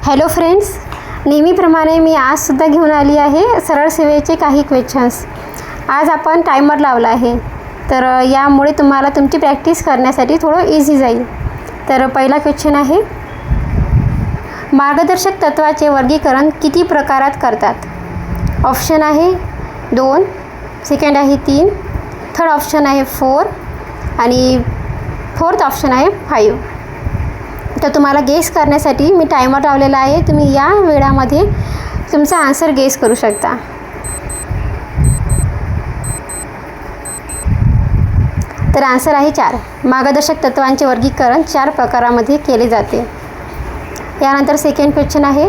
Hello friends, नेहमीप्रमाणे मी आजसुद्धा घेऊन आली आहे सरळ सेवेचे काही क्वेश्चन्स. आज आपण टायमर लावला आहे, तर यामुळे तुम्हाला तुमची प्रॅक्टिस करण्यासाठी थोडं इझी जाईल. तर पहिला क्वेश्चन आहे, मार्गदर्शक तत्त्वाचे वर्गीकरण किती प्रकारात करतात? ऑप्शन आहे 2, सेकंड आहे 3, थर्ड ऑप्शन आहे 4 आणि फोर्थ ऑप्शन आहे 5. तर तुम्हाला गेस करण्यासाठी मी टायमर लावलेला आहे. तुम्ही या वेळामध्ये तुमचा आन्सर गेस करू शकता. तर आन्सर आहे 4. मार्गदर्शक तत्त्वांचे वर्गीकरण 4 प्रकारामध्ये केले जाते. यानंतर सेकंड क्वेश्चन आहे,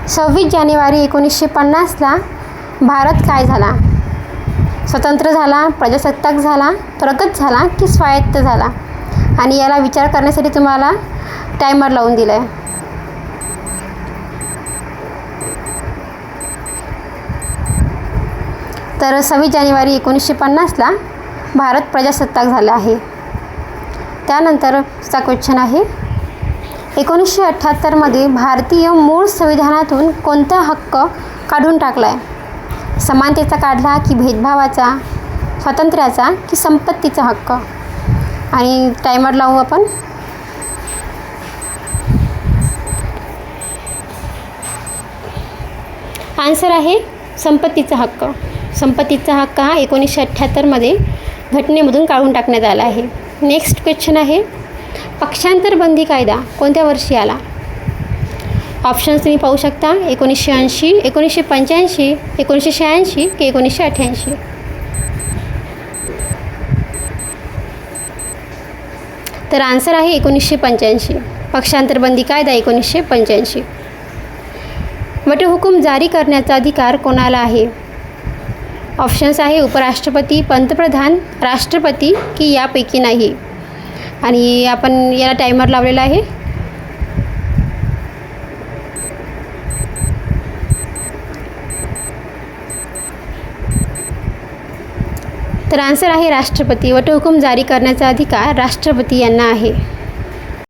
26 जानेवारी 1950ला भारत काय झाला? स्वतंत्र झाला, प्रजासत्ताक झाला, प्रगत झाला की स्वायत्त झाला? आणि याला विचार करण्यासाठी तुम्हाला टायमर लावून दिला आहे. तर 26 जानेवारी 1950ला भारत प्रजासत्ताक झाला आहे. त्यानंतरचा क्वेश्चन आहे, 1978मध्ये भारतीय मूळ संविधानातून कोणता हक्क काढून टाकला आहे? समानतेचा काढला की भेदभावाचा, स्वातंत्र्याचा की संपत्तीचा हक्क? आणि टायमर लावू आपण. आन्सर आहे संपत्तीचा हक्क. संपत्तीचा हक्क हा 1978मध्ये घटनेमधून काढून टाकण्यात आला आहे. नेक्स्ट क्वेश्चन आहे, पक्षांतर बंदी कायदा कोणत्या वर्षी आला? ऑप्शन्स तुम्ही पाहू शकता. 1980, 1985, 1986 की 1988? तर आन्सर आहे 1985. पक्षांतर बंदी कायदा 1985. वटहुकूम जारी करण्याचा अधिकार कोणाला आहे? ऑप्शन्स आहे उपराष्ट्रपती, पंतप्रधान, राष्ट्रपती की यापैकी नाही? आणि आपण याला टायमर लावलेला आहे. तर आन्सर आहे राष्ट्रपती. वटहुकूम जारी करण्याचा अधिकार राष्ट्रपती यांना आहे.